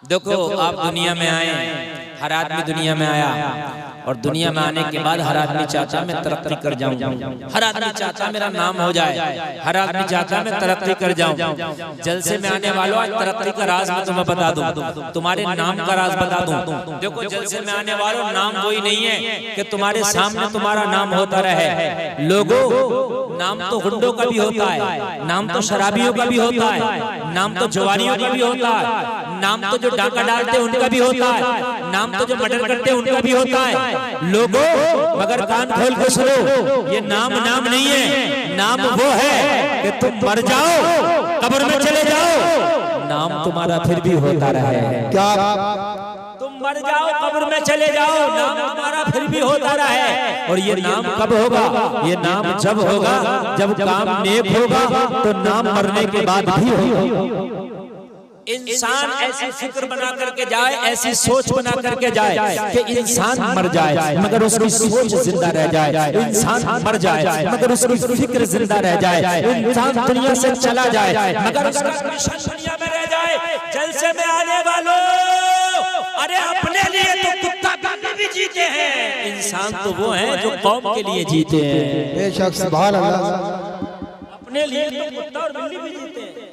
देखो आप दुनिया में आए, हर आदमी दुनिया में आया और दुनिया में आने के बाद हर आदमी चाहता मैं तरक्की कर जाऊं, हर आदमी चाहता मेरा नाम हो जाए, हर आदमी चाहता मैं तरक्की कर जाऊं। जलसे में आने वालों आज तरक्की का राज मैं तुम्हें बता दूं, तुम्हारे नाम का राज बता दूं। देखो जलसे में आने वालों नाम वही नहीं है कि तुम्हारे सामने तुम्हारा नाम होता रहे। लोगों नाम तो गुंडों का भी होता है, नाम तो शराबियों का भी होता है, नाम तो जुआरियों का भी होता है, नाम तो जो डाका डालते उनका भी होता है, नाम तो जो मर्डर करते उनका भी होता है। लोगों मगर कान खोल के सुनो, ये नाम नाम नहीं है, नाम वो है कि तुम मर जाओ कब्र में चले जाओ, नाम तुम्हारा फिर भी होता रहे। क्या तुम मर जाओ कब्र में चले जाओ, नाम तुम्हारा फिर भी होता रहे। और ये नाम कब होगा? ये नाम जब होगा जब काम नेक होगा, तो नाम मरने के बाद भी होगा। इंसान ऐसी फिक्र बना करके जाए, ऐसी सोच बना करके जाए कि इंसान मर जाए मगर उसकी सोच जिंदा रह जाए, इंसान मर जाए मगर उसकी फिक्र जिंदा रह जाए, इंसान दुनिया से चला जाए मगर उसका मिशन दुनिया में रह जाए। जलसे में आने वालों, अरे अपने लिए तो कुत्ता बिल्ली भी जीते हैं, इंसान तो वो है जो कौम के लिए जीते हैं। बेशक सुभान अल्लाह। अपने लिए तो कुत्ता और बिल्ली भी जीते हैं।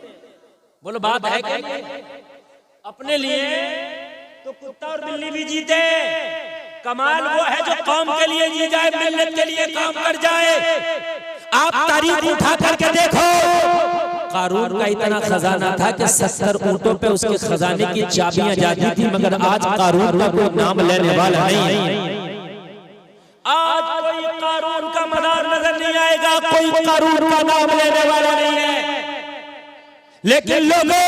बोलो बात है क्या? अपने लिए तो कुत्ता और बिल्ली भी जीते। कमाल वो है जो कौम के लिए जी जाए, मिल्लत के लिए काम कर जाए। आप तारीख उठा करके देखो, कारून का इतना खजाना था कि 70 ऊंटों पे उसके खजाने की चाबियां जाती थी, मगर आज कारून का कोई नाम लेने वाला नहीं। आज कोई कारून का मदार नजर नहीं आएगा, कोई कारून का नाम लेने वाला नहीं है। लेकिन लोगों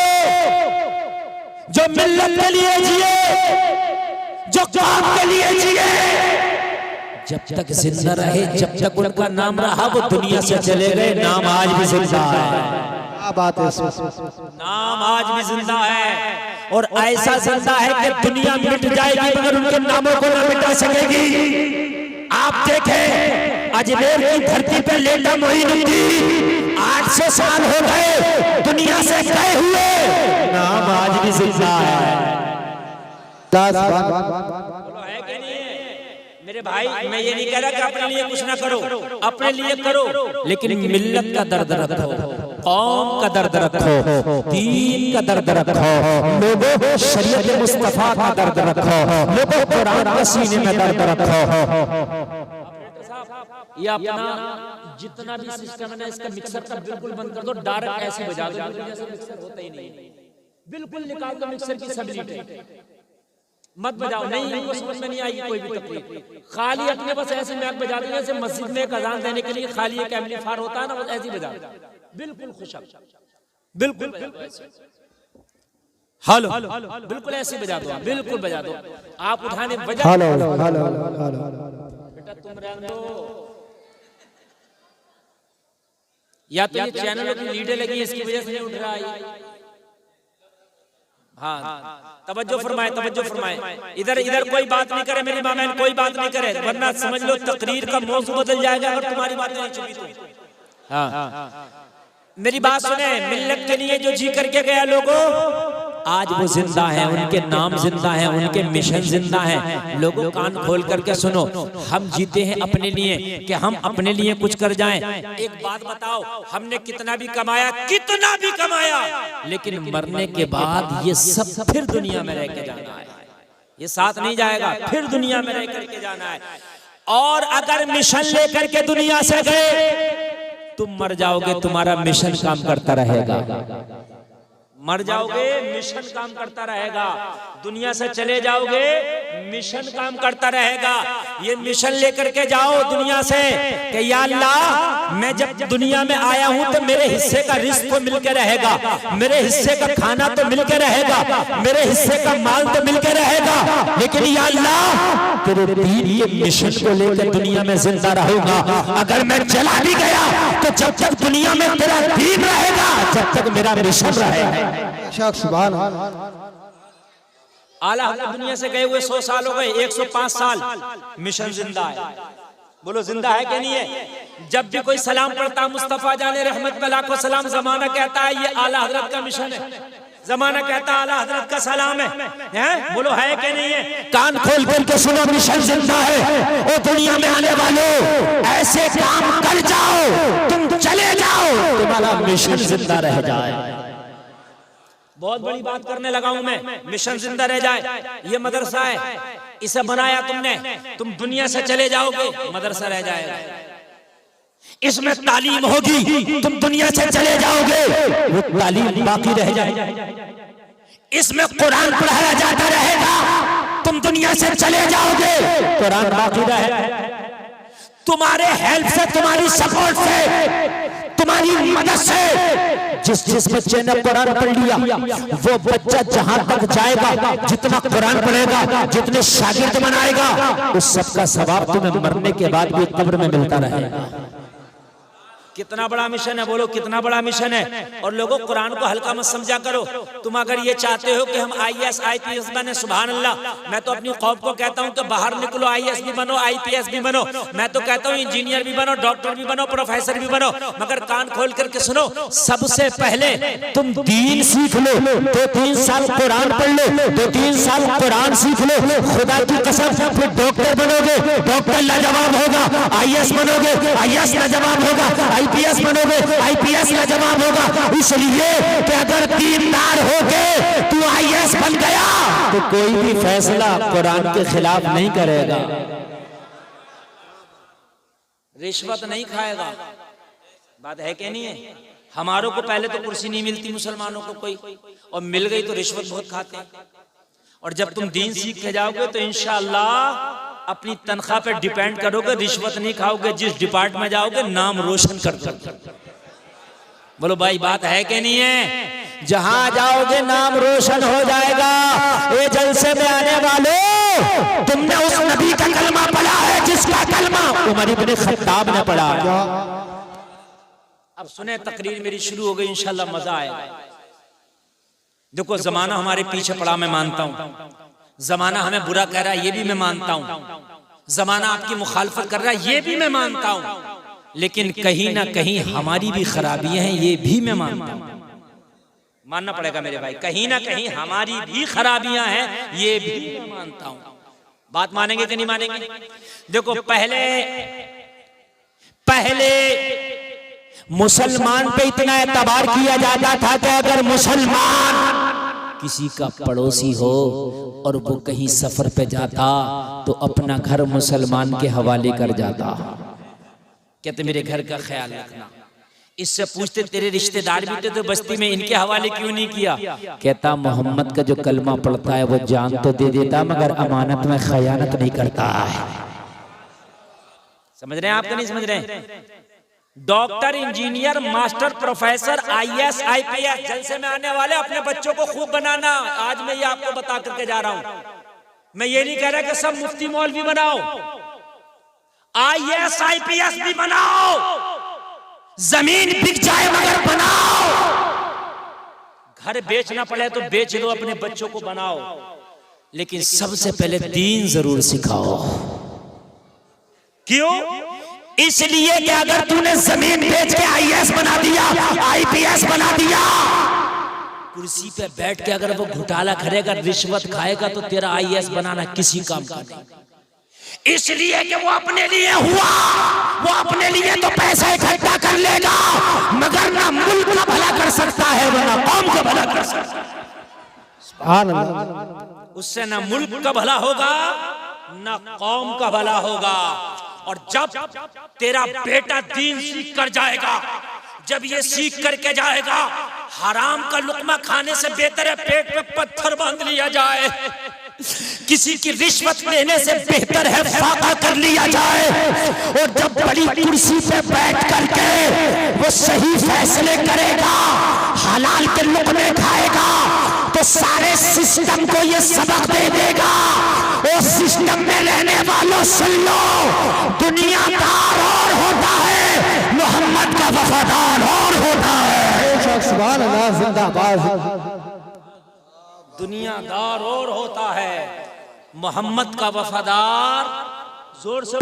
जो मिल्लत के लिए जिए, जो काम के लिए जिए, जब तक जिंदा रहे, जब तक उनका नाम रहा, वो दुनिया से चले गए, नाम आज भी जिंदा है। क्या बात है? नाम आज भी जिंदा है और ऐसा जिंदा है कि दुनिया मिट जाएगी मगर उनके नामों को न मिटा सकेगी। आप देखें अजमेर की धरती पर लेटा मोइनुद्दीन 800 साल हो गए दुनिया से गए हुए, नाम आज भी जिंदा है। है कि नहीं है? मेरे भाई मैं ये नहीं कह रहा कि अपने लिए कुछ ना करो, अपने लिए करो, लेकिन मिल्लत का दर्द रखो, कौम का दर्द रखो, दीन का दर्द रखो, लोगों शरीयत मुस्तफा का दर्द रखो, लोगों कुरान का सीने में दर्द रखो। ये अपना जितना भी सिस्टम है ना, इसका मिक्सर का बिल्कुल बंद कर दो, डायरेक्ट ऐसे बजा दो जैसे मिक्सर होता ही नहीं, बिल्कुल निकाल दो मिक्सर की स्टेबिलिटी, मत बजाओ। नहीं इनको समझ में नहीं आएगी कोई भी तकलीफ, खाली अपने बस ऐसे मैक बजा दो जैसे मस्जिद में एक अजान देने के लिए खाली एक एम्पलीफायर होता है ना, बस ऐसे ही बजा दो, बिल्कुल खुशक, बिल्कुल हेलो बिल्कुल ऐसे बजा दो, बिल्कुल बजा दो। आप उठाने बजा बेटा, तुम रहने दो, या तो ये चैनलों की लीडें लगी इसकी वजह से नहीं उठ रहा है। हाँ तवज्जो फरमाए, तवज्जो फरमाए, इधर इधर कोई बात नहीं करे, मेरी मामा कोई बात नहीं करे, वरना समझ लो तकरीर का मौजू बदल जाएगा अगर तुम्हारी बात नहीं चुकी तो। हाँ मेरी बात सुने, मिल्लत के लिए जो जी करके गया लोगों, आज वो जिंदा है, उनके नाम जिंदा है, उनके मिशन जिंदा है। लोगों कान खोल करके सुनो, हम जीते हैं अपने लिए कि हम अपने लिए कुछ कर जाएं। एक बात बताओ, हमने कितना भी कमाया, कितना भी कमाया, लेकिन मरने के बाद ये सब फिर दुनिया में रह के जाना है, ये साथ नहीं जाएगा, फिर दुनिया में रह करके जाना है। और अगर मिशन लेकर के दुनिया से गए, तुम मर जाओगे, तुम्हारा मिशन काम करता रहेगा, मर जाओगे मिशन काम करता रहेगा, दुनिया से चले जाओगे मिशन काम करता रहेगा। ये मिशन लेकर के जाओ दुनिया से कि या अल्लाह मैं जब दुनिया में आया हूं तो मेरे हिस्से का रिस्क तो मिलकर रहेगा, मेरे हिस्से का खाना तो मिलकर रहेगा, मेरे हिस्से का माल तो मिलकर रहेगा, लेकिन या अल्लाह तेरे दीन के मिशन को लेकर दुनिया में जिंदा रहूंगा। अगर मैं चला भी गया तो जब तक दुनिया में तेरा दीन रहेगा, जब तक मेरा मिशन रहेगा। आला हज़रत दुनिया से गए हुए 100 साल हो गए, 105 साल, मिशन जिंदा है। बोलो जिंदा है कि नहीं है? जब भी कोई सलाम पढ़ता मुस्तफा जाने रहमत पे लाखों सलाम, जमाना कहता है ये आला हजरत का मिशन है। जमाना कहता आला हजरत का सलाम है? बोलो है कि नहीं है? कान खोल करके सुनो, मिशन जिंदा है। ओ दुनिया में आने वालों, ऐसे काम कर जाओ, तुम चले जाओ, तुम्हारा मिशन जिंदा रह जाए। बहुत बड़ी बात करने लगा हूं मैं, मिशन जिंदा रह जाए। ये मदरसा है, इसे बनाया तुमने, तुम दुनिया से चले जाओगे, मदरसा रह जाएगा। इसमें तालीम होगी, तुम दुनिया से चले जाओगे, वो तालीम बाकी रह जाएगी। इसमें कुरान पढ़ाया जाता रहेगा, तुम दुनिया से चले जाओगे, कुरान बाकी रहेगा। तुम्हारे हेल्प से, तुम्हारी सपोर्ट से, तुम्हारी मदद से जिस बच्चे ने कुरान पढ़ लिया, वो बच्चा जहां तक जाएगा, जितना कुरान पढ़ेगा, जितने शागिर्द बनाएगा, उस सबका सवाब तुम्हें मरने के बाद भी कब्र में मिलता रहेगा। कितना बड़ा मिशन है, बोलो कितना बड़ा मिशन है। और लोगों, कुरान को हल्का मत समझा करो। तुम अगर ये चाहते हो कि हम IAS IPS बने, सुभान अल्लाह, मैं तो अपनी कौम को कहता हूं कि बाहर निकलो, IAS भी बनो, IPS भी बनो। मैं तो कहता हूं इंजीनियर भी बनो, डॉक्टर भी बनो, प्रोफेसर भी बनो, मगर कान खोल करके सुनो, सबसे पहले तुम दीन सीख लो, 2-3 साल कुरान पढ़ लो, 2-3 साल कुरान सीख लो, खुदा की कसम, फिर डॉक्टर बनोगे, डॉक्टर लाजवाब होगा, IAS बनोगे, IAS लाजवाब होगा, IPS बनोगे, IPS लाजवाब होगा। इसलिए कि अगर दीनदार होके तू IAS बन गया तो कोई भी फैसला कुरान के खिलाफ नहीं करेगा, रिश्वत नहीं खाएगा। बात है कि नहीं है? हमारों को पहले तो कुर्सी नहीं मिलती मुसलमानों को कोई, और मिल गई तो रिश्वत बहुत खाते हैं। और जब तुम दीन सीख के जाओगे तो इंशाअल्लाह अपनी तनख्वाह पे डिपेंड करोगे, रिश्वत नहीं खाओगे, जिस डिपार्टमेंट में जाओगे नाम रोशन कर दो। बोलो भाई, बात है कि नहीं है? जहां जाओगे नाम रोशन हो जाएगा। ये जलसे में आने वालों, तुमने उस नबी का कलमा पढ़ा है जिसका कलमा उमर इब्न खत्ताब ने पढ़ा। अब सुने, तकरीर मेरी शुरू हो गई, इंशाल्लाह मजा आएगा। देखो, जमाना हमारे पीछे पड़ा, मैं मानता हूं। जमाना हमें बुरा कह रहा है, ये भी मैं मानता हूं। जमाना आपकी मुखालफत कर रहा है, ये भी मैं मानता हूं। लेकिन कहीं ना कहीं हमारी भी खराबियां हैं, ये भी मैं मानता हूं। मानना पड़ेगा मेरे भाई, कहीं ना कहीं हमारी भी खराबियां हैं, ये भी मैं मानता हूं। बात मानेंगे कि नहीं मानेंगे? देखो, पहले मुसलमान पे इतना एतबार किया जाता था कि अगर मुसलमान किसी का पड़ोसी हो और वो कहीं सफर पे जाता तो अपना घर मुसलमान के हवाले कर जाता। कहते मेरे घर का ख्याल रखना। इससे पूछते तेरे रिश्तेदार भी थे तो बस्ती में, इनके हवाले क्यों नहीं किया? कहता मोहम्मद का जो कलमा पढ़ता है वो जान तो दे देता मगर अमानत में खयानत नहीं करता है। समझ रहे हैं? आपको नहीं समझ रहे हैं? Doctor, engineer, master, professor, IAS IPS जलसे में आने वाले अपने बच्चों को खूब बनाना। आज मैं ये आपको बता करके जा रहा हूं। मैं ये नहीं कह रहा कि सब मुफ्ती मौलवी बनाओ, IAS IPS भी बनाओ, जमीन बिक जाए मगर बनाओ। घर बेचना पड़े तो बेच लो, अपने बच्चों को बनाओ, लेकिन सबसे पहले दीन जरूर सिखाओ। क्यों? इसलिए कि अगर तूने जमीन बेच के IAS बना दिया, IPS बना दिया, कुर्सी पे बैठ के अगर वो घोटाला करेगा, रिश्वत खाएगा, तो तेरा IAS बनाना किसी काम का नहीं। इसलिए कि वो अपने लिए हुआ, वो अपने लिए तो पैसा इकट्ठा कर लेगा मगर ना मुल्क का भला कर सकता है ना कौम का भला कर सकता है। सुभान अल्लाह। उससे ना मुल्क का भला होगा ना कौम का भला होगा। और जब तेरा बेटा दीन सीख कर जाएगा, जब ये सीख करके जाएगा, हराम का लुकमा खाने से बेहतर है पेट पे पत्थर बांध लिया जाए, किसी की रिश्वत लेने से बेहतर है फाका कर लिया जाए। और जब बड़ी कुर्सी पे बैठ करके वो सही फैसले करेगा, हलाल के लुकमे खाएगा, तो सारे सिस्टम को ये सबक दे देगा। और सिस्टम में रहने वालों सुन लो, दुनियादार और होता है, मोहम्मद का वफादार और होता है। सुभान अल्लाह, जिंदाबाद। दुनियादार और होता है, मोहम्मद का वफादार जोर से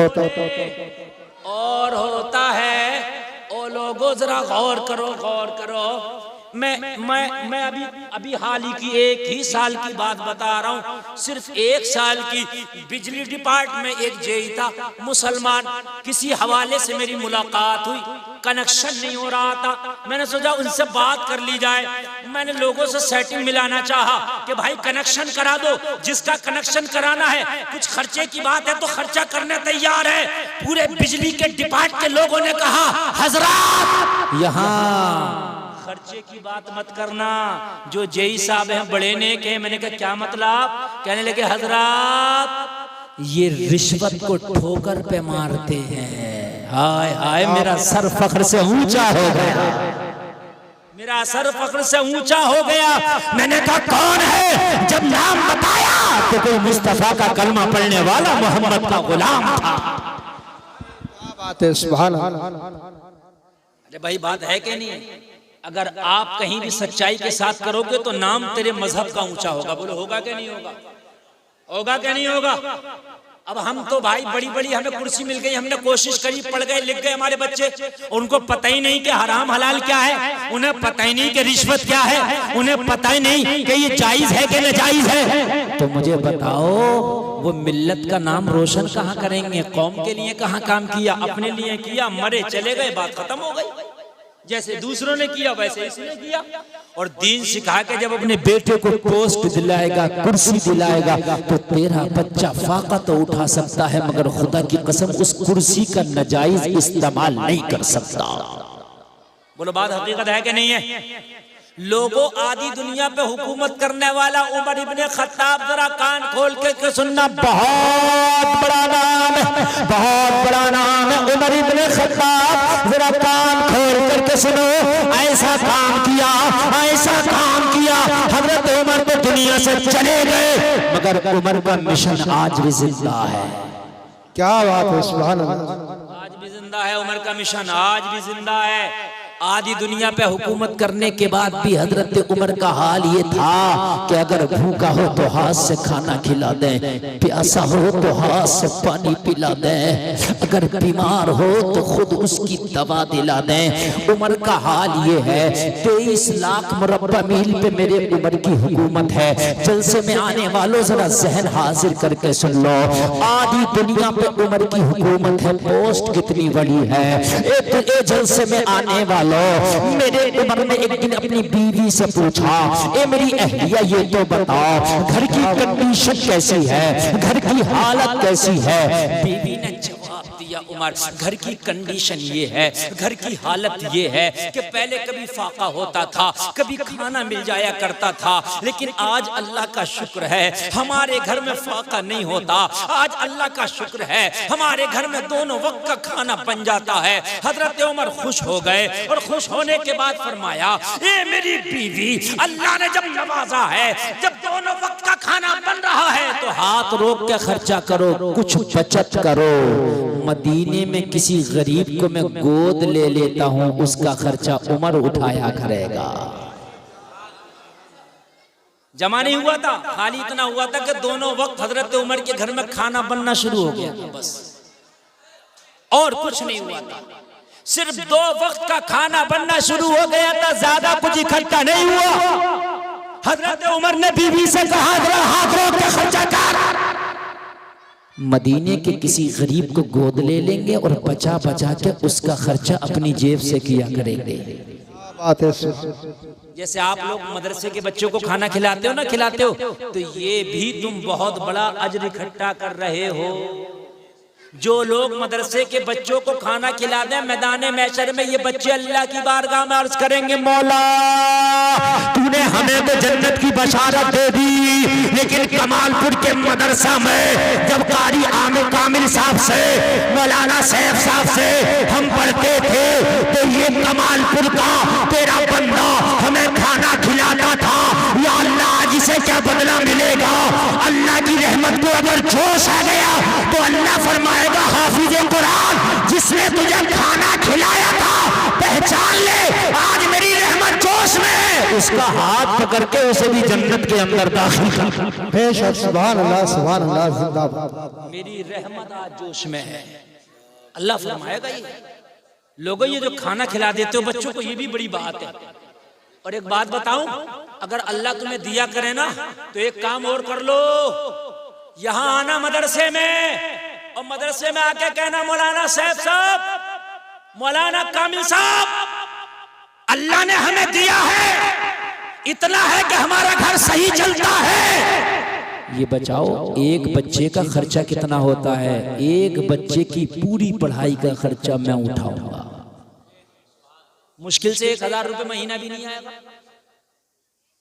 और होता है। ओ लोगों, जरा गौर करो, गौर करो। मैं अभी हाल ही की 1 ही साल की बात बता रहा हूँ, सिर्फ 1 साल की। बिजली डिपार्टमेंट में एक जेई था मुसलमान, किसी हवाले से मेरी मुलाकात हुई, कनेक्शन नहीं हो रहा था। मैंने सोचा उनसे बात कर ली जाए। मैंने लोगों से सेटिंग मिलाना चाहा कि भाई कनेक्शन करा दो, जिसका कनेक्शन कराना है, कुछ खर्चे की बात है तो खर्चा करने तैयार है। पूरे बिजली के डिपार्टमेंट के लोगों ने कहा हजरात यहाँ खर्चे की बात मत करना, जो जेई साहब हैं बड़े नेक हैं। मैंने कहा क्या मतलब? कहने लगे हजरात ये रिश्वत को ठोकर पे मारते हैं। हाय हाय मेरा सर फख्र से ऊंचा हो गया, मेरा सर फख्र से ऊंचा हो गया। मैंने कहा कौन है? जब नाम बताया तो कोई मुस्तफा का कलमा पढ़ने वाला मोहम्मद का गुलाम था। क्या बात है, सुभान अल्लाह। अरे भाई बात है कि नहीं है? अगर आप कहीं भी सच्चाई के साथ करोगे तो नाम तेरे मजहब का ऊंचा होगा। बोलो होगा क्या नहीं होगा? होगा क्या नहीं होगा? अब हम तो भाई बड़ी बड़ी हमें कुर्सी मिल गई, हमने कोशिश करी, पढ़ गए, लिख गए हमारे बच्चे, और उनको पता ही नहीं कि हराम हलाल क्या है, उन्हें पता ही नहीं कि रिश्वत क्या है, उन्हें पता ही नहीं कि ये जायज है कि नाजायज है। तो मुझे बताओ वो मिल्लत का नाम रोशन कहाँ करेंगे? कौम के लिए कहाँ काम किया? अपने लिए किया, मरे चले गए, बात खत्म हो गई। जैसे दूसरों ने किया वैसे इसने किया। और दीन सिखा के जब अपने बेटे को पोस्ट दिलाएगा, कुर्सी दिलाएगा, तो तेरा बच्चा फाका तो उठा सकता है मगर खुदा की कसम उस कुर्सी का नाजायज इस्तेमाल नहीं कर सकता। बोलो बात हकीकत है कि नहीं है? लोगों आदि दुनिया पे हुकूमत करने वाला उमर इब्ने खत्ताब, जरा कान खोल के सुनना, बहुत बड़ा नाम है, बहुत बड़ा नाम है उमर इब्ने खत्ताब। जरा कान खोल करके सुनो, ऐसा काम किया, ऐसा काम किया। हजरत उमर तो दुनिया से चले गए मगर उमर का मिशन आज भी जिंदा है। क्या बात है, सुभान अल्लाह। आज भी जिंदा है उमर का मिशन, आज भी जिंदा है। आधी दुनिया पे हुकूमत करने के बाद भी हजरत उमर का हाल ये था कि अगर भूखा हो तो हाथ से खाना खिला दें, प्यासा हो तो हाथ से पानी पिला दें, अगर बीमार हो तो खुद उसकी दवा दिला दें। उमर का हाल ये है। 23 लाख मुरब्बा मील पे मेरे उमर की हुकूमत है। जलसे में आने वालों जरा जहन हाजिर करके सुन लो, आधी दुनिया पे उमर की हुकूमत है। पोस्ट कितनी बड़ी है। एक जलसे में आने वाले मेरे उमर ने एक दिन अपनी बीवी से पूछा, ए मेरी अहलिया ये तो बताओ घर की कंडीशन कैसी है, घर की हालत कैसी है? बीवी ने जवाब दिया, उमर घर की कंडीशन ये है, घर की हालत ये है कि पहले कभी फाका होता था, कभी खाना मिल जाया करता था, लेकिन आज अल्लाह का शुक्र है हमारे घर में फाका नहीं होता। आज अल्लाह का शुक्र है हमारे घर में दोनों वक्त का खाना बन जाता है। हजरत उमर खुश हो गए और खुश होने के बाद फरमाया, ए मेरी बीवी, अल्लाह ने जब नवाजा है, जब दोनों वक्त का खाना बन रहा है तो हाथ रोक के खर्चा करो, कुछ बचत करो। मदीने में किसी गरीब को मैं गोद ले लेता हूं, उसका खर्चा उमर उठाया करेगा। जमा नहीं हुआ था, खाली इतना हुआ था कि दोनों वक्त हजरत उमर के घर में खाना बनना शुरू हो गया था, बस और कुछ नहीं हुआ था। सिर्फ 2 वक्त का खाना बनना शुरू हो गया था, ज्यादा कुछ इकट्ठा नहीं हुआ। हजरत उमर ने बीवी से कहा, जरा हाथ रोक के खर्चा कर। मदीने के किसी गरीब को गोद ले लेंगे और बचा बचा के उसका खर्चा अपनी जेब से किया करेंगे। बात है। जैसे आप लोग मदरसे के बच्चों को खाना खिलाते हो ना, खिलाते हो, तो ये भी तुम बहुत बड़ा अजर इकट्ठा कर रहे हो। जो लोग मदरसे के बच्चों को खाना खिला दें, मैदान महशर में ये बच्चे अल्लाह की बारगाह में अर्ज करेंगे, मौला तूने हमें तो जन्नत की बशारत दे दी, लेकिन कमालपुर के मदरसा में जब कारी आमिर कामिल साहब से, मौलाना सैफ साहब से हम पढ़ते थे तो ये कमालपुर का तेरा बंदा हमें खाना खिलाता था। या अल्लाह आज इसे क्या बदला मिलेगा? अल्लाह की रहमत को अगर जोश आ गया तो अल्लाह फरमाएगा, हाफिज़े कुरान जिसने तुझे खाना खिलाया था पहचान ले, आज मेरी रहमत जोश में है, उसका हाथ पकड़ के उसे भी जन्नत के अंदर दाखिल कर। बेशक, सुभान अल्लाह, सुभान अल्लाह, जिंदाबाद। मेरी रहमत आज जोश में है, अल्लाह फरमाएगा। ये लोगों, ये जो खाना खिला देते हो बच्चों को, ये भी बड़ी बात है। और एक बात बताऊं, अगर अल्लाह तुम्हें दिया करे ना तो एक काम और कर लो, यहां आना मदरसे में, और मदरसे में आके कहना मौलाना साहब, मौलाना कामिल साहब, अल्लाह ने हमें दिया है, इतना है कि हमारा घर सही चलता है। ये बचाओ, एक बच्चे का खर्चा कितना होता है? एक बच्चे की पूरी पढ़ाई का खर्चा मैं उठाऊंगा। मुश्किल से 1000 रुपए महीना भी नहीं आएगा,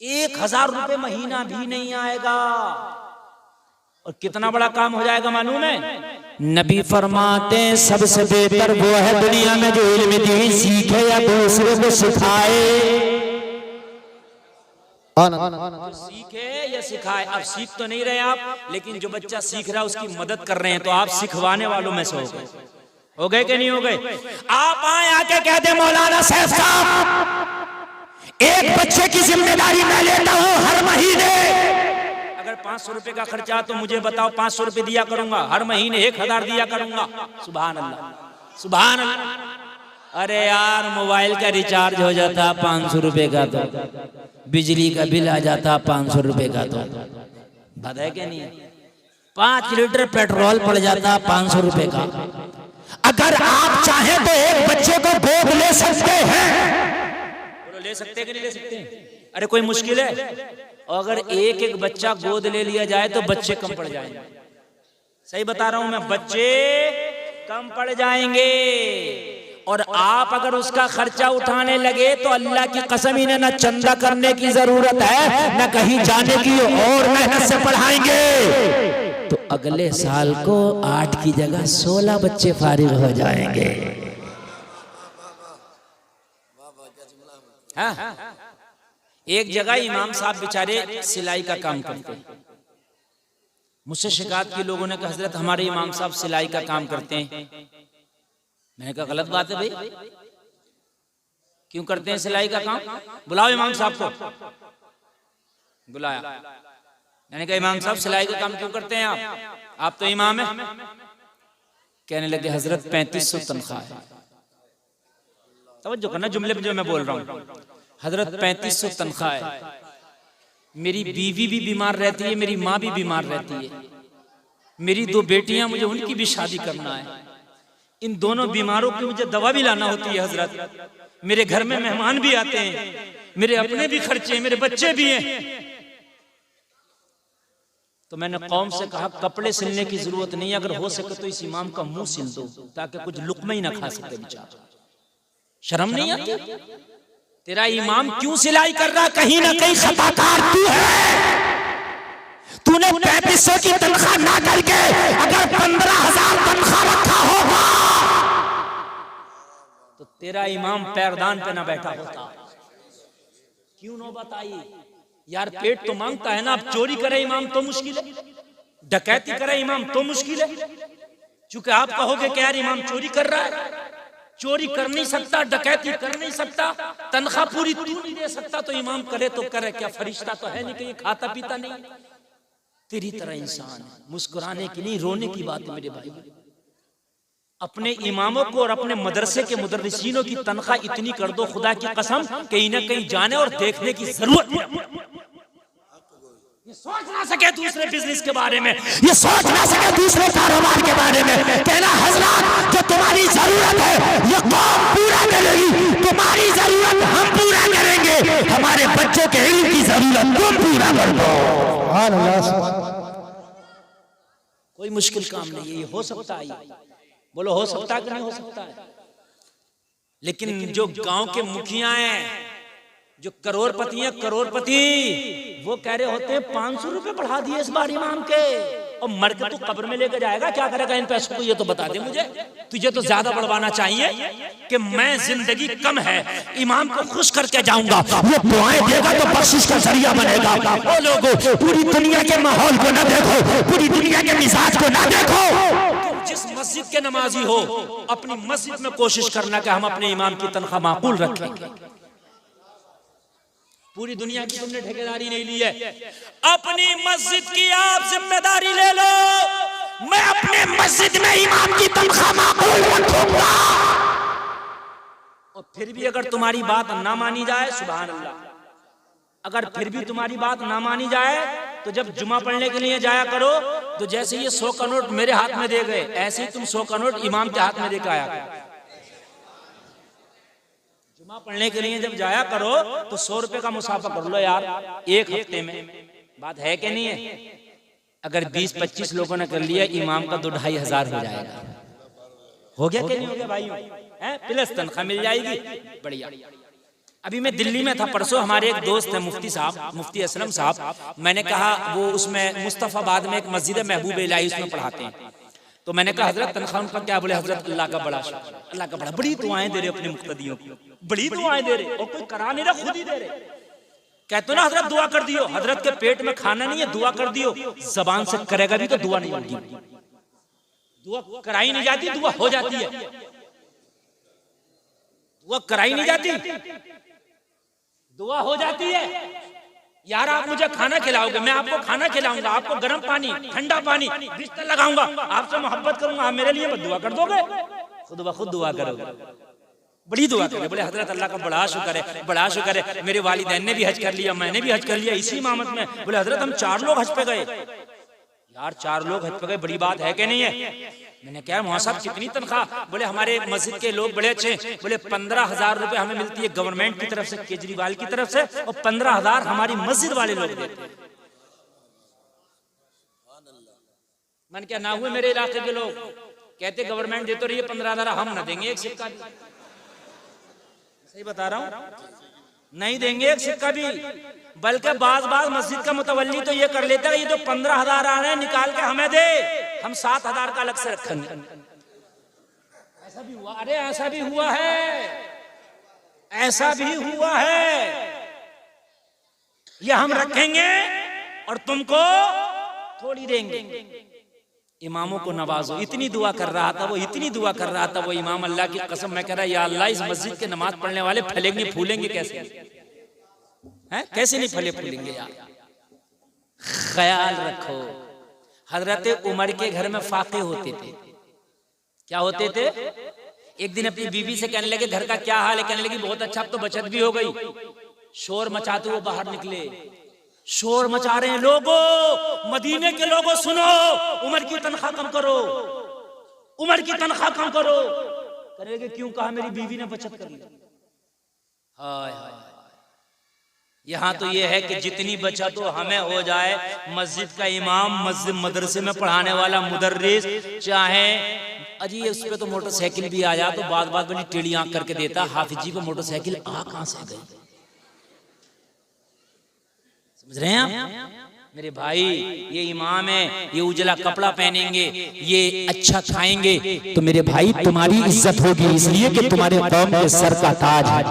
1000 रुपए महीना भी नहीं आएगा। और कितना बड़ा काम हो जाएगा मालूम है? नबी फरमाते सबसे बेहतर वो है दुनिया में जो इल्म दीन सीखे या दूसरे को सिखाए। सीखे या सिखाए, अब सीख तो नहीं रहे आप, लेकिन जो बच्चा सीख रहा है उसकी मदद कर रहे हैं, तो आप सिखवाने वालों में से हो गए कि नहीं हो गए? आप आए आके कह दे मौलाना साहब, एक बच्चे की जिम्मेदारी मैं लेता हूँ हर महीने। अगर 500 रुपए का खर्चा तो मुझे बताओ, 500 रुपए दिया करूंगा, हर महीने 1000 दिया करूंगा। सुभान अल्लाह, सुभान अल्लाह। अरे यार, मोबाइल का रिचार्ज हो जाता 500 रुपए का, तो बिजली का बिल आ जाता 500 रुपए का, तो बात है कि नहीं? 5 लीटर पेट्रोल पड़ जाता 500 रुपए का। अगर आप चाहें तो एक बच्चे को गोद ले सकते हैं। ले सकते कि नहीं ले सकते? अरे कोई मुश्किल है? अगर एक एक बच्चा गोद ले लिया जाए तो बच्चे कम पड़ जाएंगे। सही बता रहा हूं मैं, बच्चे कम पड़ जाएंगे। और आप अगर उसका खर्चा उठाने लगे तो अल्लाह की कसम, इन्हें ना चंदा करने की जरूरत है, न कहीं जाने की, और मेहनत से पढ़ाएंगे तो अगले साल को 8 की जगह 16 बच्चे फारिग हो जाएंगे। हाँ? एक जगह इमाम साहब बेचारे सिलाई का काम करते हैं, मुझसे शिकायत की लोगों ने कहा हजरत हमारे इमाम साहब सिलाई का काम करते हैं। मैंने कहा गलत बात है भाई, क्यों करते हैं सिलाई का काम? बुलाओ इमाम साहब को। बुलाया, मैंने कहा इमाम साहब सिलाई का काम क्यों करते हैं आप तो इमाम हैं। कहने लगे हजरत 3500 तनख्वाह है। तवज्जो करना जुमले में जो मैं बोल रहा हूँ। हजरत 3500 तनख्वाह है, मेरी बीवी भी बीमार रहती है, मेरी माँ भी बीमार रहती है, मेरी 2 बेटियां, मुझे उनकी भी शादी करना है, इन दोनों बीमारों की मुझे दवा भी लाना होती है हजरत, मेरे घर में मेहमान भी आते हैं, मेरे अपने भी खर्चे हैं, मेरे बच्चे भी हैं। तो मैंने कौम से कहा कपड़े सिलने की जरूरत नहीं, अगर हो सके तो इस इमाम का मुंह सिल दो ताकि कुछ लुकमा ही ना खा सके बेचारा। शर्म नहीं आती? तेरा इमाम क्यों सिलाई कर रहा? कहीं ना कहीं खताकार तू है। तूने 3500 की तनख्वाह ना करके अगर 15,000 तनख्वाह रखा होगा तो तेरा इमाम पैरदान पे ना बैठा होता। क्यों नौबत आई? यार पेट तो मांगता है ना। अब चोरी करे इमाम तो मुश्किल है, डकैती करे इमाम तो मुश्किल है, क्योंकि आप कहोगे कि यार इमाम चोरी कर रहा है। चोरी कर नहीं सकता, डकैती कर नहीं सकता, तनख्वाह पूरी तू नहीं दे सकता, तो इमाम करे तो करे क्या? फरिश्ता तो है नहीं कि ये खाता पीता नहीं। तेरी तरह इंसान है, मुस्कुराने की नहीं रोने की बात है मेरे भाई। अपने इमामों को और अपने मदरसे के मुदर्रिसीनों की तनख्वाह इतनी कर दो खुदा की कसम कहीं ना कहीं जाने और देखने की जरूरत है। ये सोच ना सके दूसरे बिजनेस के बारे में, ये सोच ना सके दूसरे कारोबार के बारे में, कहना हजरत जो तुम्हारी जरूरत है ये कौम पूरा करेगी, तुम्हारी जरूरत हम पूरा करेंगे, हमारे बच्चों के इल्म की जरूरत तुम पूरा कर दो। कोई मुश्किल काम नहीं है, ये हो सकता है। बोलो हो सकता है कि नहीं हो सकता है? लेकिन जो गांव के मुखिया हैं, जो करोड़पति हैं, करोड़पति, वो कह रहे होते हैं 500 रुपए बढ़ा दिए इस बार इमाम के, और मर के तू कब्र में लेकर जाएगा, क्या करेगा इन पैसों को? ये तो बता दे मुझे। तुझे तो ज्यादा बढ़वाना चाहिए कि मैं जिंदगी कम है, इमाम को खुश करके जाऊंगा, वो दुआएं देगा तो बख्शिश का जरिया बनेगा। ओ लोगों, पूरी दुनिया के माहौल को ना देखो, पूरी दुनिया के मिजाज को ना देखो। जिस मस्जिद के नमाजी हो, अपनी मस्जिद में कोशिश करना कि हम अपने इमाम की तनख्वाह माकूल रखेंगे। पूरी दुनिया की तुमने ठेकेदारी नहीं ली है, अपनी मस्जिद की आप जिम्मेदारी ले लो। मैं अपने मस्जिद में इमाम की तनख्वाह माकूल रखूंगा, और फिर भी अगर तुम्हारी बात ना मानी जाए, सुभान अल्लाह, अगर फिर भी तुम्हारी बात ना मानी जाए तो जब जुमा पढ़ने के लिए जाया करो तो जैसे ये 100 का नोट मेरे हाथ में दे गए, ऐसे ही तुम 100 का नोट इमाम के हाथ में देकर आया करो। जुमा पढ़ने के लिए जब जाया करो तो 100 रुपए का मुसाफा कर लो यार, एक हफ्ते में। बात है कि नहीं है? अगर 20-25 लोगों ने कर लिया, इमाम का 2,500 हो जाएगा। हो गया कि नहीं हो गया भाइयों? प्लस तनख्वाह मिल जाएगी, बढ़िया। अभी मैं दिल्ली में था परसों, हमारे एक दोस्त है मुफ्ती साहब, मुफ्ती असलम साहब, मैंने कहा वो उसमें मुस्तफाबाद में एक मस्जिद है महबूब इलाही, उसमें पढ़ाते हैं। तो मैंने कहा हजरत तनख्वाह उनका क्या? बोले हजरत अल्लाह का बड़ा शुक्र, अल्लाह का बड़ा, बड़ी दुआएं दे रहे अपने मुक्तदियों को, बड़ी दुआएं दे रहे, और कोई करा नहीं रहा, खुद ही दे रहे। कहते ना हजरत दुआ कर दियो, हजरत के पेट में खाना नहीं है, दुआ कर दियो। जबान से करेगा भी तो दुआ नहीं होगी, दुआ कराई नहीं जाती, दुआ हो जाती है। दुआ कराई नहीं जाती, दुआ हो जाती है। यार आप मुझे खाना खिलाओगे, मैं आपको खाना खिलाऊंगा, आपको गर्म पानी, ठंडा पानी, बिस्तर लगाऊंगा, आपसे मोहब्बत करूंगा, आप मेरे लिए दुआ कर दोगे? खुद ब खुद दुआ करोगे, बड़ी दुआ करोगे। बोले हजरत अल्लाह का बड़ा शुक्र है, बड़ा शुक्र है, मेरे वालिदैन ने भी हज कर लिया, मैंने भी हज कर लिया इसी इमामत में। बोले हजरत हम 4 लोग हज पे गए। यार 4 लोग हज पे गए, बड़ी बात है कि नहीं है? मैंने कहा वहां साहब कितनी तनख्वाह? बोले हमारे मस्जिद के लोग बड़े अच्छे, बोले 15,000 रुपए हमें मिलती है गवर्नमेंट की तरफ से, केजरीवाल की तरफ से, और 15,000 हमारी मस्जिद वाले लोग देते हैं। मन क्या ना हुए मेरे इलाके के लोग कहते गवर्नमेंट दे तो रही है 15,000, हम ना देंगे एक सिक्का भी। सही बता रहा हूं, नहीं देंगे एक सिक्का भी। बल्कि बाज मस्जिद का मुतवल्ली तो ये कर लेता है, ये तो 15,000 आ रहे हैं, निकाल के हमें दे, हम 7,000 का अलग से रखेंगे। ऐसा भी हुआ, अरे ऐसा भी हुआ है, ऐसा भी हुआ है। ये हम रखेंगे और तुमको थोड़ी देंगे। इमामों को नवाजो। इतनी दुआ कर रहा था वो, इतनी दुआ कर रहा था वो इमाम, अल्लाह की कसम मैं कह रहा या अल्लाह इस मस्जिद के नमाज पढ़ने वाले फलेंगे फूलेंगे कैसे हैं? कैसे नहीं फले फूलेंगे यार। ख्याल रखो, हजरत उमर के घर में फाके होते थे। क्या होते थे? एक दिन अपनी बीवी से कहने लगे घर का क्या हाल है? कहने लगी बहुत अच्छा, अब तो बचत भी हो गई। शोर मचाते हुए बाहर निकले, शोर मचा रहे हैं लोगों, मदीने के लोगों सुनो, उमर की तनख्वाह कम करो, उमर की तनख्वाह कम करो। कहने लगे क्यों? कहा मेरी बीवी ने बचत कर ली। हाय हाय, यहाँ तो ये है कि जितनी बचत हो हमें हो जाए। मस्जिद का इमाम, मस्जिद मदरसे में पढ़ाने वाला मुदर्रिस, चाहे अजी उस पे तो मोटरसाइकिल भी आया तो बात बात बड़ी टेढ़ी आंख करके देता, हाफिज जी को मोटरसाइकिल आ कहां से गई? समझ रहे हैं आप मेरे भाई? ये इमाम है, ये उजला कपड़ा पहनेंगे, ये अच्छा खाएंगे तो मेरे भाई तुम्हारी इज्जत होगी, इसलिए कि तुम्हारे कौम के सर का ताज है।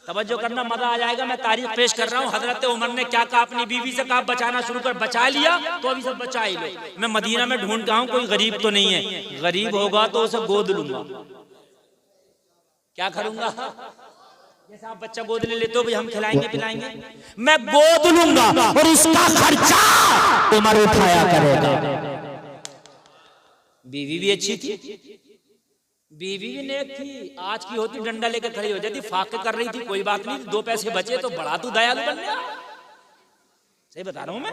तवज्जो करना, मजा आ जाएगा। मैं तारीख पेश कर रहा हूँ। हजरत उमर ने क्या कहा? अपनी बीवी से कहा बचाना शुरू कर। बचा लिया तो अभी सब बचा ही लो। मैं मदीना में ढूंढ रहा हूँ, कोई गरीब तो नहीं है। गरीब होगा तो उसे गोद लूंगा। क्या करूंगा? जैसे आप बच्चा गोद ले लेते हो, भाई हम खिलाएंगे पिलाएंगे, मैं गोद लूंगा और इसका खर्चा उमर उठाया करेगा। बीवी भी अच्छी थी, बीवी भी नेक थी। आज की होती डंडा लेकर खड़ी हो जाती, फाके कर रही थी, कोई बात नहीं, 2 पैसे बचे तो बड़ा तू दयालु बन गया। सही बता रहा हूं मैं,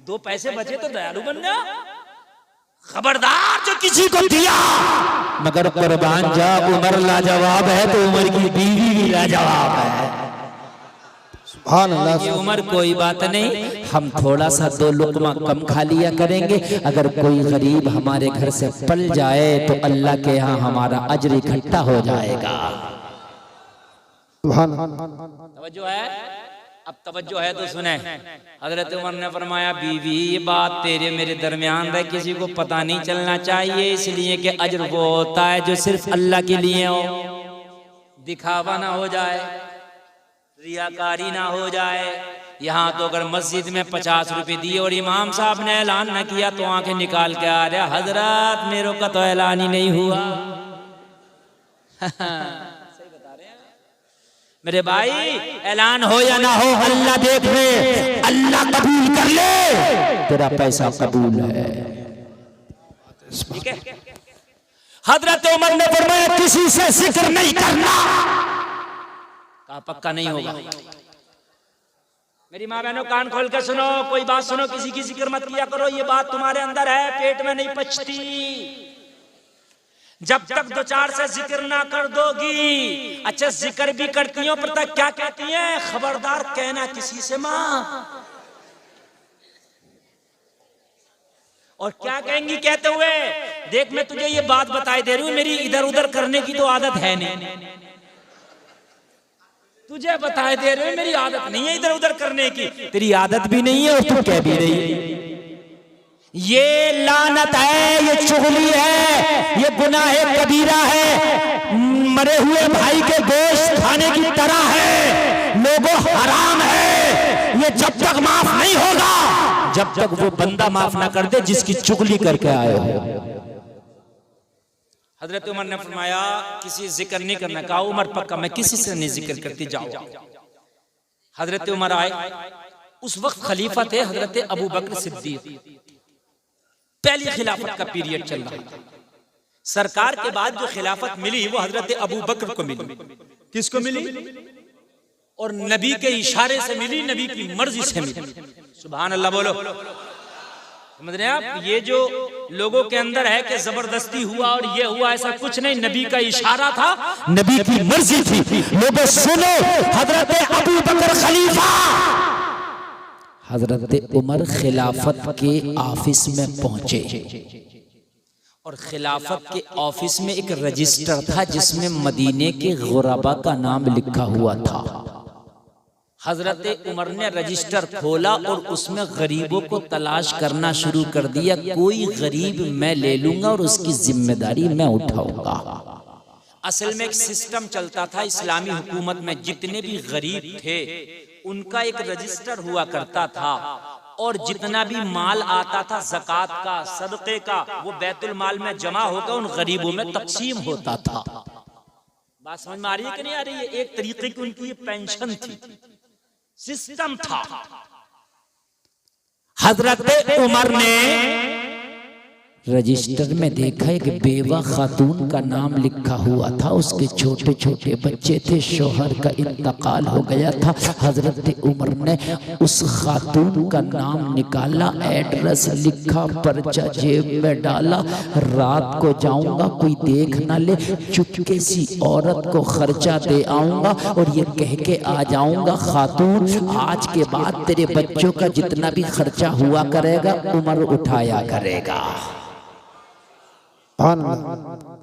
2 पैसे बचे तो दयालु बन गया। खबरदार जो किसी को दिया मगर कुर्बान जा, उमर लाजवाब है तो उमर की बीवी भी लाजवाब है। सुभान अल्लाह। ये उमर कोई बात नहीं, हम थोड़ा सा 2 लुकमा कम खा लिया करेंगे। अगर कोई गरीब हमारे घर से पल जाए तो अल्लाह के यहाँ हमारा अज्र इकट्ठा हो जाएगा। तवज्जो है? अब तवज्जो है तो सुने। हजरत उमर ने फरमाया बीवी ये बात तेरे मेरे दरमियान है, किसी को पता नहीं चलना चाहिए, इसलिए कि अज्र वो होता है जो सिर्फ अल्लाह के लिए हो, दिखावा ना हो जाए, रियाकारी ना हो जाए। यहाँ तो अगर मस्जिद में 50 रुपए दिए और इमाम साहब ने ऐलान न किया तो आंखें निकाल के आ रहा हजरत मेरे का तो ऐलान ही नहीं हुआ। सही बता रहे हैं मेरे भाई, ऐलान हो या ना हो अल्लाह देख ले, अल्लाह कबूल कर ले, तेरा पैसा कबूल है। ठीक है? हजरत उमर ने फरमाया किसी से जिक्र नहीं करना, कहा पक्का नहीं होगा। मेरी माँ बहनों कान खोल के सुनो, कोई बात सुनो, किसी की जिक्र मत किया करो, ये बात तुम्हारे अंदर है, पेट में नहीं पचती। जब तक दो चार से जिक्र ना कर दोगी। अच्छा जिक्र भी करती हो पर क्या कहती हैं? खबरदार कहना किसी से माँ। और क्या कहेंगी कहते हुए? देख मैं तुझे ये बात बताई दे रही हूं, मेरी इधर उधर करने की तो आदत है नहीं, तुझे बताए दे रही हूं मेरी आदत नहीं है इधर उधर करने की। तेरी आदत भी नहीं है और तू कह भी रही है। ये लानत है, ये चुगली है, ये गुनाह कबीरा है, मरे हुए भाई के गोश्त खाने की तरह है, लोगों हराम है। ये जब तक माफ नहीं होगा, जब तक वो बंदा माफ ना कर दे जिसकी चुगली करके आए हो। हजरत उमर ने फरमाया किसी जिक्र नहीं करना। कहा उमर पक्का मैं किसी से नहीं जिक्र करती, जाओ। हजरत उमर आए, उस वक्त खलीफा थे हजरत अबू बकर सिद्दीक, पहली खिलाफत का पीरियड चल रहा था। सरकार के बाद जो खिलाफत मिली वो हजरत अबू बकर को मिली। किसको मिली? और नबी के इशारे से मिली, नबी की मर्जी से मिली। सुभान अल्लाह बोलो। समझ रहे हैं आप? ये जो लोगों के अंदर है कि जबरदस्ती हुआ और ये हुआ, ऐसा कुछ नहीं, नबी का इशारा था, नबी की मर्जी थी। लोगों सुनो, हजरत अबू बकर खलीफा, हजरत उमर खिलाफत के ऑफिस में पहुंचे और खिलाफत के ऑफिस में एक रजिस्टर था जिसमें मदीने के गुरबा का नाम लिखा हुआ था। हजरत उमर ने रजिस्टर खोला और उसमें गरीबों को तलाश करना शुरू कर दिया। कोई गरीब मैं ले लूंगा और उसकी जिम्मेदारी मैं उठाऊंगा। असल में एक सिस्टम चलता था इस्लामी हुकूमत में, जितने भी गरीब थे उनका एक रजिस्टर हुआ करता था और जितना भी माल आता था ज़कात का, सदक़े का, वो बैतुल माल में जमा होकर उन गरीबों में तकसीम होता था। बात समझ में आ रही है कि नहीं आ रही है? एक तरीके की उनकी पेंशन थी, सिस्टम था। हजरत उमर ने रजिस्टर में देखा एक बेवा खातून का नाम लिखा हुआ था, उसके छोटे छोटे बच्चे थे, शोहर का इंतकाल हो गया था। हजरत उमर ने उस खातून का नाम निकाला, एड्रेस लिखा, पर्चा जेब में डाला, रात को जाऊंगा कोई देख ना ले, चुपके सी औरत को खर्चा दे आऊंगा और ये कह के आ जाऊंगा खातून आज के बाद तेरे बच्चों का जितना भी खर्चा हुआ करेगा उमर उठाया करेगा।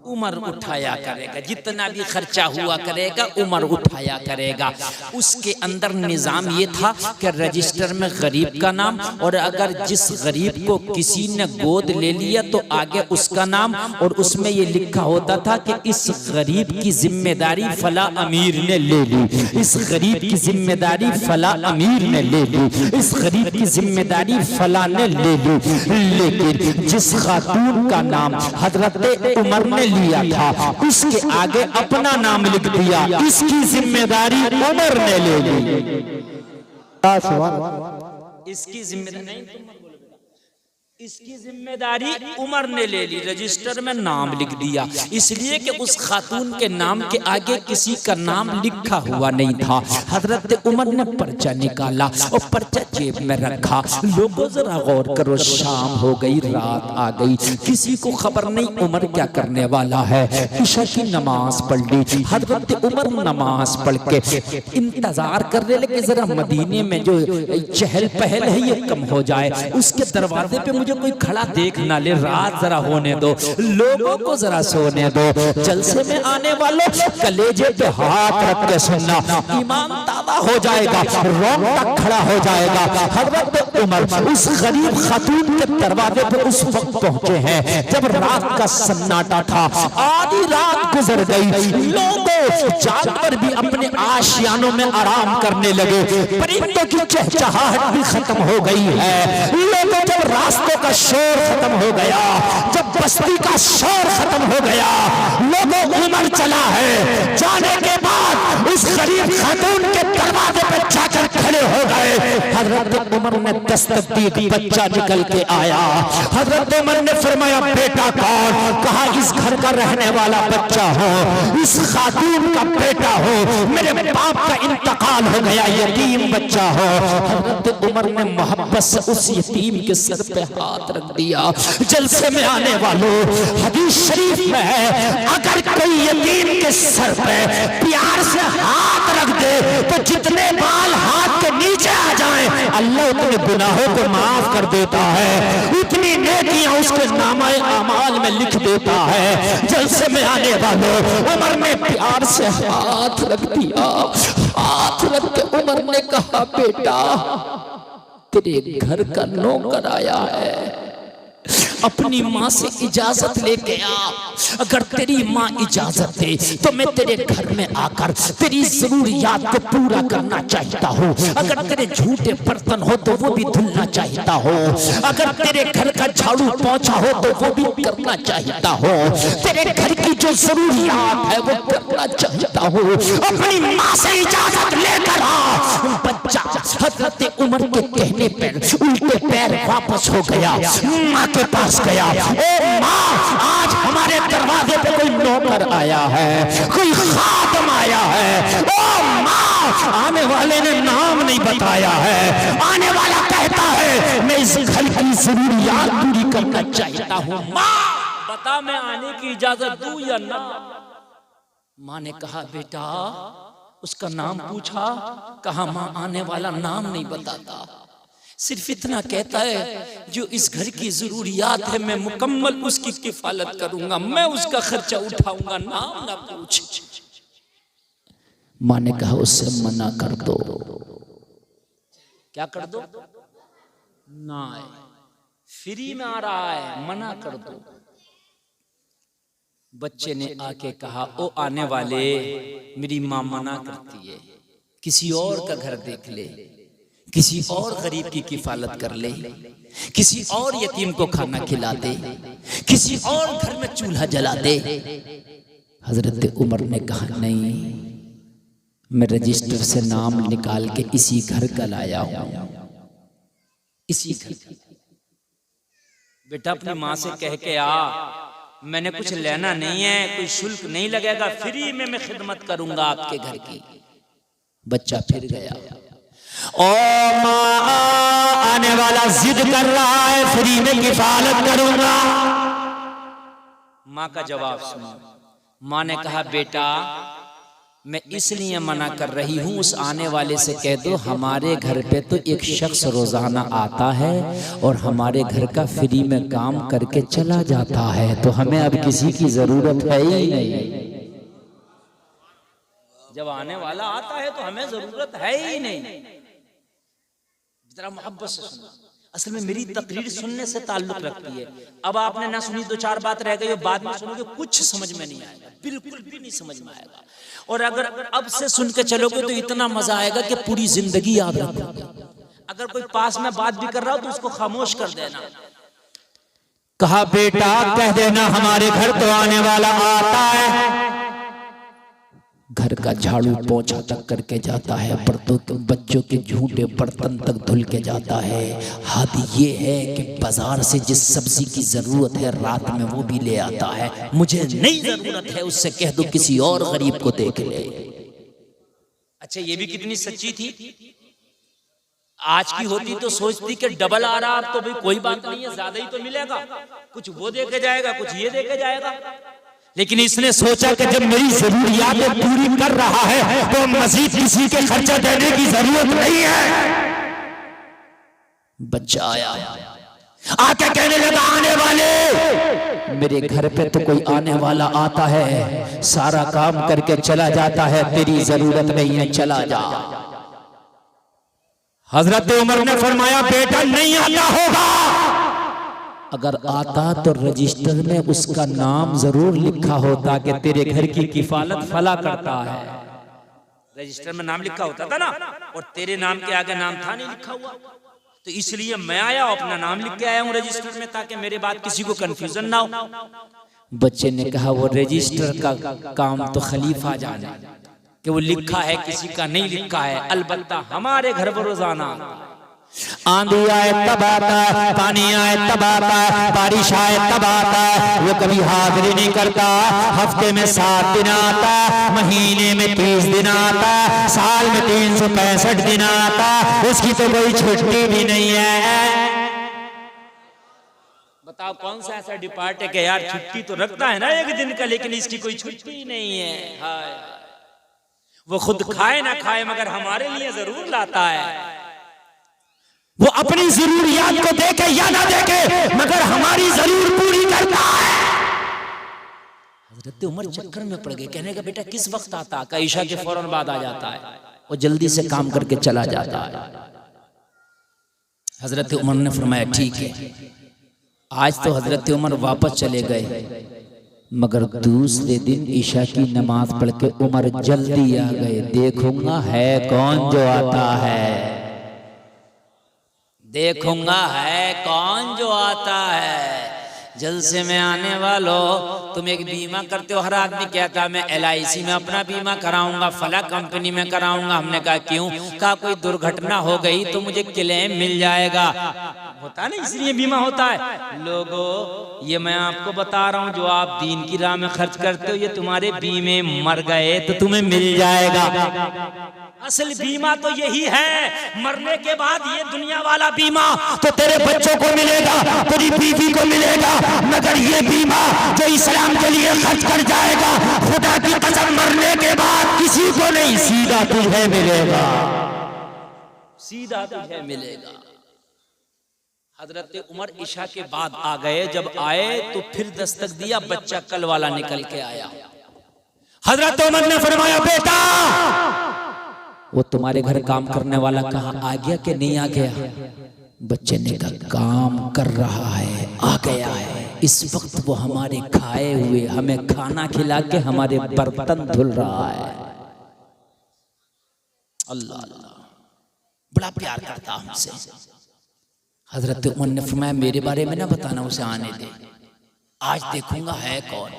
उमर उठाया करेगा, जितना भी खर्चा हुआ करेगा उमर उठाया करेगा। उसके अंदर निजाम ये था कि रजिस्टर में गरीब का नाम, और अगर जिस गरीब को किसी ने गोद ले लिया तो आगे उसका नाम, और उसमें ये लिखा होता था कि इस गरीब की जिम्मेदारी फला अमीर ने ले ली, इस गरीब की जिम्मेदारी फला अमीर ने ले ली, इस गरीब की जिम्मेदारी फला ने ले ली। लेकिन जिस खातून का नाम हजरत उमर ने लिया था उसके आगे अपना नाम लिख दिया, इसकी जिम्मेदारी उमर ने ले ली। इसकी जिम्मेदारी नहीं, इसकी जिम्मेदारी उमर ने ले ली, रजिस्टर में नाम लिख दिया, इसलिए कि उस खातून के नाम के आगे किसी का नाम लिखा हुआ नहीं था। हजरत उमर ने पर्चा निकाला और पर्चा जेब में रखा। लोगों जरा गौर करो, शाम हो गई, रात आ गई, किसी को खबर नहीं उमर क्या करने वाला है। इशा की नमाज पढ़ ली, हजरत उमर नमाज पढ़ के इंतजार कर रहे, लेकिन जरा मदीने में जो चहल पहल है ये कम हो जाए, उसके दरवाजे पे मुझे कोई खड़ा देख ना ले, रात जरा होने दो, लोगों को जरा सोने दो। जलसे में आने वालों कलेजे पे हाथ रख के सुनना, ईमान ताज़ा हो जाएगा, रोंगटा खड़ा हो जाएगा। हजरत उमर उस गरीब खातून के दरवाजे पे उस वक्त पहुंचे हैं जब रात का सन्नाटा था, आधी रात गुजर गई, लोगों जानवर भी अपने आशियानों में आराम करने लगे, परिंदों की चहचहाहट भी खत्म हो गई है। लोगों जब रास्तों का शोर खत्म हो गया, जब बस्ती का शोर खत्म हो गया, लोगों उमर चला है। जाने के बाद उस गरीब खातून के दरवाजे पर जाकर खड़े हो गए। हजरत उमर ने दस्तक दी, बच्चा निकल के आया। हजरत उमर ने फरमाया बेटा कौन? कहा इस घर का रहने वाला बच्चा हो, इस खातून का बेटा हो, मेरे बाप का इंतकाल हो गया, यतीम बच्चा हो। हजरत उमर ने मोहब्बत से उस यतीम के सर पे हाथ रख दिया। जलसे में आने वालों, हदीस शरीफ में है अगर कोई यतीम के सर पे प्यार से हाथ रख दे तो जितने बाल हाथ के नीचे आ जाएं अल्लाह उतने गुनाहों को माफ कर देता है, उतनी नेकियां उसके नामाए अमाल में लिख देता है। जलसे में आने वालों, उमर ने प्यार से हाथ रख दिया। हाथ रख के उमर ने कहा बेटा तेरे घर का नौकर आया है, अपनी माँ से इजाजत लेके आ। अगर तेरी माँ इजाजत दे तो मैं तेरे घर में आकर तेरी जरूरियात को पूरा करना चाहता हूँ। अगर तेरे झूठे बर्तन हो तो वो भी धुलना चाहता हूँ। अगर तेरे घर का झाड़ू पोंछा हो तो वो भी करना चाहता हूँ। तेरे घर की जो जरूरियात है वो करना चाहता हूँ। अपनी माँ से इजाजत लेकर आ। बच्चा हजरत उमर के कहने पर उल्टे पैर वापस हो गया, माँ के पास गया। ओ माँ, आज हमारे दरवाजे पे कोई नौकर आया है, कोई खादम आया है। ओ माँ, आने वाले ने नाम नहीं बताया है, आने वाला कहता है मैं इस घर की जरूरियात पूरी करना चाहता हूँ। माँ बता मैं आने की इजाजत दूं या ना? माँ ने कहा बेटा उसका नाम पूछा, कहा माँ आने वाला नाम नहीं बताता, सिर्फ इतना कहता है जो इस घर की जरूरियात है मैं मुकम्मल उसकी किफालत करूंगा, मैं उसका खर्चा उठाऊंगा, नाम ना पूछ। माँ ने कहा उससे मना कर दो। क्या कर दो? ना आए, फ्री में आ रहा है, मना कर दो। बच्चे ने आके कहा ओ आने वाले, मेरी माँ मना करती है, किसी और का घर देख ले, किसी और गरीब की किफालत कर ले, किसी और यतीम को खाना खिला दे, किसी और घर में चूल्हा जला दे। हजरत उमर ने कहा नहीं, मैं रजिस्टर से नाम निकाल के इसी घर का लाया हूं, इसी घर। बेटा अपनी माँ से कह के आ, मैंने कुछ लेना नहीं है, कोई शुल्क नहीं लगेगा, फ्री में मैं खिदमत करूंगा आपके घर की। बच्चा फिर गया। ओ माँ, आने वाला जिद कर रहा है फ्री में किफालत करूंगा। माँ का जवाब सुनो। माँ ने कहा बेटा मैं इसलिए मना कर रही हूँ, उस आने वाले से कह दो हमारे घर पे तो एक शख्स रोजाना आता है और हमारे घर का फ्री में काम करके चला जाता है, तो हमें अब किसी की जरूरत है ही नहीं। जब आने वाला आता है तो हमें जरूरत है ही नहीं। जरा मोहब्बत से सुनो, असल में मेरी तकरीर सुनने से ताल्लुक रखती है। अब आपने ना सुनी दो चार बात रह गई, बाद में सुनोगे कुछ समझ में नहीं आएगा, बिल्कुल भी नहीं समझ में आएगा। और अगर अब से सुन के चलोगे तो इतना मजा आएगा कि पूरी जिंदगी याद रखोगे। अगर कोई पास में बात भी कर रहा हो तो उसको खामोश कर देना। कहा बेटा कह देना हमारे घर तो आने वाला आता है, घर का झाड़ू पोंछा तक करके जाता है, बच्चों के झूठे बर्तन तक धुल के जाता है। हद ये है कि बाजार से जिस सब्जी की जरूरत है रात में वो भी ले आता है, मुझे नहीं जरूरत है उससे कह दो किसी और गरीब को देख ले। अच्छा ये भी कितनी सच्ची थी। आज की होती तो सोचती कि डबल आ रहा, अब तो भाई कोई बात नहीं है, ज्यादा ही तो मिलेगा, कुछ वो देके जाएगा कुछ ये देके जाएगा। लेकिन इसने सोचा कि जब मेरी जरूरियातें पूरी कर रहा है तो मजीद किसी के खर्चा देने की जरूरत नहीं है। बच्चा आया, आके कहने लगा आने वाले, मेरे घर पे तो कोई आने वाला आता है, सारा काम करके चला जाता है, तेरी जरूरत नहीं है, चला जा। हजरत उमर ने फरमाया बेटा नहीं आता होगा, अगर आता तो रजिस्टर में उसका नाम जरूर लिखा होता कि तेरे घर की किफालत फला करता है। रजिस्टर में नाम लिखा होता था ना, और तेरे नाम के आगे नाम था नहीं लिखा हुआ, तो इसलिए मैं आया और अपना नाम लिख के आया हूं रजिस्टर में, ताकि मेरे बाद किसी को कंफ्यूजन ना हो। बच्चे ने कहा वो रजिस्टर का काम तो खलीफा जाने कि वो लिखा है किसी का नहीं लिखा है, अलबत्ता हमारे घर पर रोजाना आंधी आए तब आता है, पानी आए तब आता है, बारिश आए तब आता है, वो कभी हाजिरी नहीं करता। हफ्ते में 7 दिन आता, महीने में 30 दिन आता, साल में 365 दिन आता, उसकी तो कोई छुट्टी भी नहीं है। बताओ कौन सा ऐसा डिपार्ट है कि यार छुट्टी तो रखता है ना एक दिन का, लेकिन इसकी कोई छुट्टी नहीं है। हाय, वो खुद खाए ना खाए मगर हमारे लिए जरूर लाता है। वो अपनी जरूरियात को देखे या ना देखे मगर हमारी जरूर पूरी करता है। हजरत उमर चक्कर में पड़ गए, कहने का बेटा किस वक्त आता? का ईशा के फौरन बाद आ जाता है, वो जल्दी से काम करके चला जाता है। हजरत उमर ने फरमाया ठीक है। आज तो हजरत उमर वापस चले गए, मगर दूसरे दिन ईशा की नमाज पढ़ के उमर जल्दी आ गए। देखूंगा है कौन जो आता है, देखूंगा है कौन जो आता है। जलसे में आने वालों, तुम एक बीमा करते हो, हर आदमी कहता है मैं LIC में अपना बीमा कराऊंगा, फला कंपनी में कराऊंगा। हमने कहा क्यों? कहा कोई दुर्घटना हो गई तो मुझे क्लेम मिल जाएगा। होता ना, इसलिए बीमा होता है। लोगों, ये मैं आपको बता रहा हूँ, जो आप दीन की राह में खर्च करते हो, ये तुम्हारे बीमे मर गए तो तुम्हें मिल जाएगा। असल बीमा तो यही है, मरने के बाद ये दुनिया वाला बीमा तो तेरे बच्चों को मिलेगा, तेरी बीवी को मिलेगा, मगर ये बीमा जो इस्लाम के लिए खर्च कर जाएगा, खुदा की कसम मरने के बाद किसी को नहीं, सीधा तुझे मिलेगा, सीधा तुझे मिलेगा। हजरत उमर ईशा के बाद आ गए। जब आए तो फिर दस्तक दिया, बच्चा कल वाला निकल के आया। हजरत उमर ने फरमाया बेटा वो तुम्हारे घर काम करने वाला कहाँ, आ गया कि नहीं आ गया? बच्चे ने कहा काम कर रहा है, आ गया है। इस वक्त वो हमारे खाए हुए हमें खाना खिला के हमारे बर्तन धुल रहा है। अल्लाह अल्लाह, बड़ा प्यार करता हमसे। हजरत उमर ने फरमाया मेरे बारे में ना बताना, उसे आने दे, आज देखूंगा है कौन।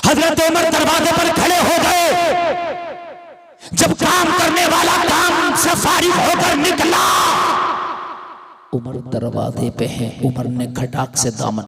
हजरत उमर दरवाजे पर खड़े हो गए। जब काम करने वाला काम से फारिग होकर निकला, उमर दरवाजे पे है। उमर ने खटाक से दामन